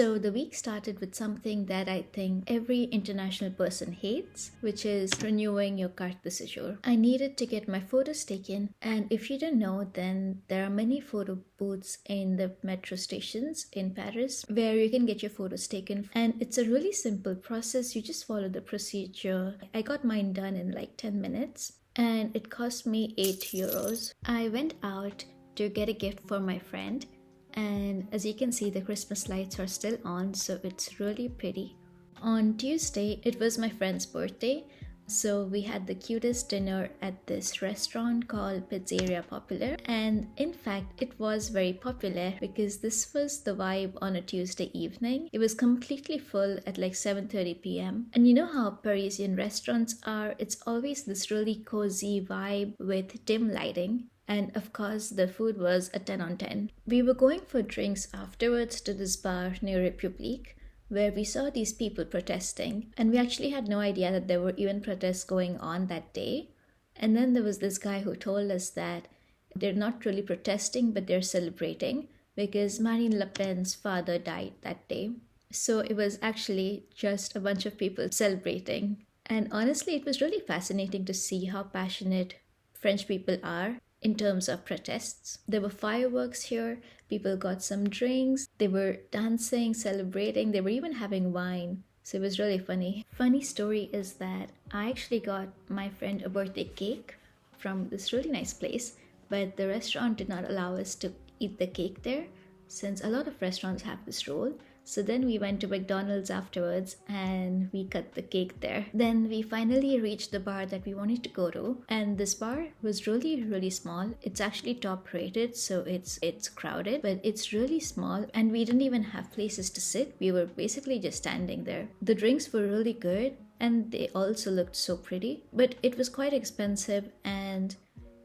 So the week started with something that I think every international person hates, which is renewing your carte de séjour. I needed to get my photos taken, and if you don't know, then there are many photo booths in the metro stations in Paris where you can get your photos taken, and it's a really simple process. You just follow the procedure. I got mine done in like 10 minutes and it cost me 8 euros. I went out to get a gift for my friend, and as you can see, the Christmas lights are still on, so it's really pretty. On Tuesday, it was my friend's birthday, so we had the cutest dinner at this restaurant called Pizzeria Popular, and in fact it was very popular because this was the vibe on a Tuesday evening. It was completely full at like 7:30 p.m. and you know how Parisian restaurants are, it's always this really cozy vibe with dim lighting. And of course, the food was a 10 on 10. We were going for drinks afterwards to this bar near République, where we saw these people protesting. And we actually had no idea that there were even protests going on that day. And then there was this guy who told us that they're not really protesting, but they're celebrating because Marine Le Pen's father died that day. So it was actually just a bunch of people celebrating. And honestly, it was really fascinating to see how passionate French people are in terms of protests. There were fireworks here, people got some drinks, they were dancing, celebrating, they were even having wine. So it was really funny. Funny story is that I actually got my friend a birthday cake from this really nice place, but the restaurant did not allow us to eat the cake there, since a lot of restaurants have this rule. So then we went to McDonald's afterwards and we cut the cake there. Then we finally reached the bar that we wanted to go to, and this bar was really small. It's actually top rated, so it's crowded, but it's really small and we didn't even have places to sit. We were basically just standing there. The drinks were really good and they also looked so pretty, but it was quite expensive and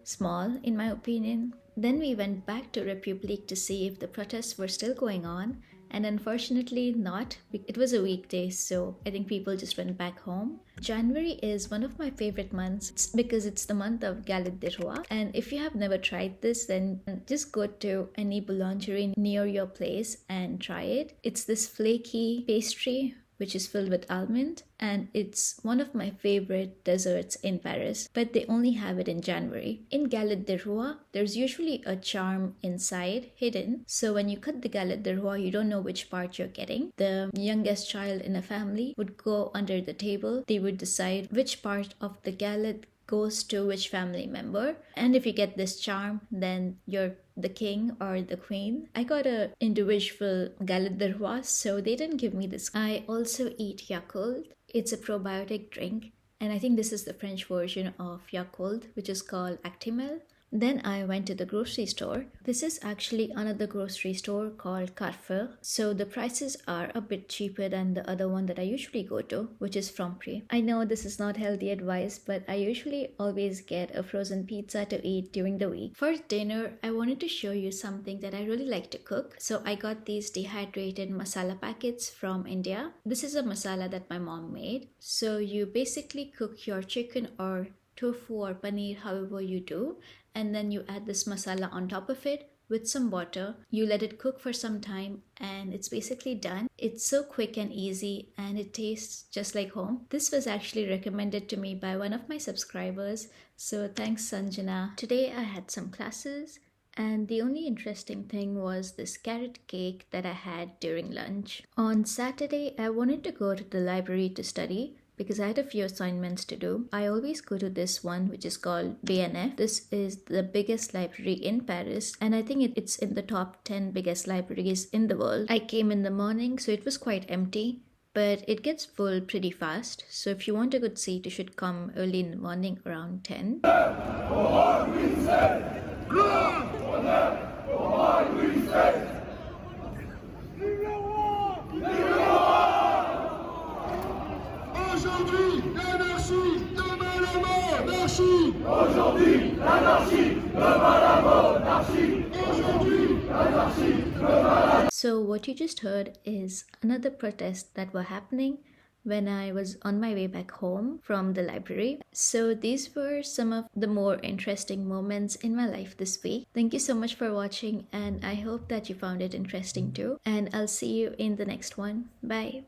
small in my opinion. Then we went back to République to see if the protests were still going on, and unfortunately not. It was a weekday, so I think people just went back home. January is one of my favorite months because it's the month of Galette de Rois, and if you have never tried this, then just go to any boulangerie near your place and try it. It's this flaky pastry which is filled with almond, and it's one of my favorite desserts in Paris, but they only have it in January. In Galette de Rois, there's usually a charm inside hidden, so when you cut the Galette de Rois, you don't know which part you're getting. The youngest child in a family would go under the table. They would decide which part of the galette goes to which family member, and if you get this charm, then you're the king or the queen. I got a individual Galette de Rois, so they didn't give me this. I also eat Yakult. It's a probiotic drink, and I think this is the French version of Yakult, which is called Actimel. Then I went to the grocery store. This is actually another grocery store called Carrefour. So the prices are a bit cheaper than the other one that I usually go to, which is Franprix. I know this is not healthy advice, but I usually always get a frozen pizza to eat during the week. For dinner, I wanted to show you something that I really like to cook. So I got these dehydrated masala packets from India. This is a masala that my mom made. So you basically cook your chicken or tofu or paneer, however you do, and then you add this masala on top of it with some water. You let it cook for some time and it's basically done. It's so quick and easy and it tastes just like home. This was actually recommended to me by one of my subscribers, so thanks Sanjana. Today I had some classes, and the only interesting thing was this carrot cake that I had during lunch. On Saturday, I wanted to go to the library to study because I had a few assignments to do. I always go to this one, which is called BNF. This is the biggest library in Paris, and I think it's in the top 10 biggest libraries in the world. I came in the morning, so it was quite empty, but it gets full pretty fast. So if you want a good seat, you should come early in the morning around 10. Aujourd'hui, l'anarchie, demain la monarchie. Aujourd'hui, l'anarchie, demain la monarchie. Aujourd'hui, l'anarchie, demain la... So what you just heard is another protest that were happening, when I was on my way back home from the library. So these were some of the more interesting moments in my life this week. Thank you so much for watching, and I hope that you found it interesting too. And I'll see you in the next one. Bye.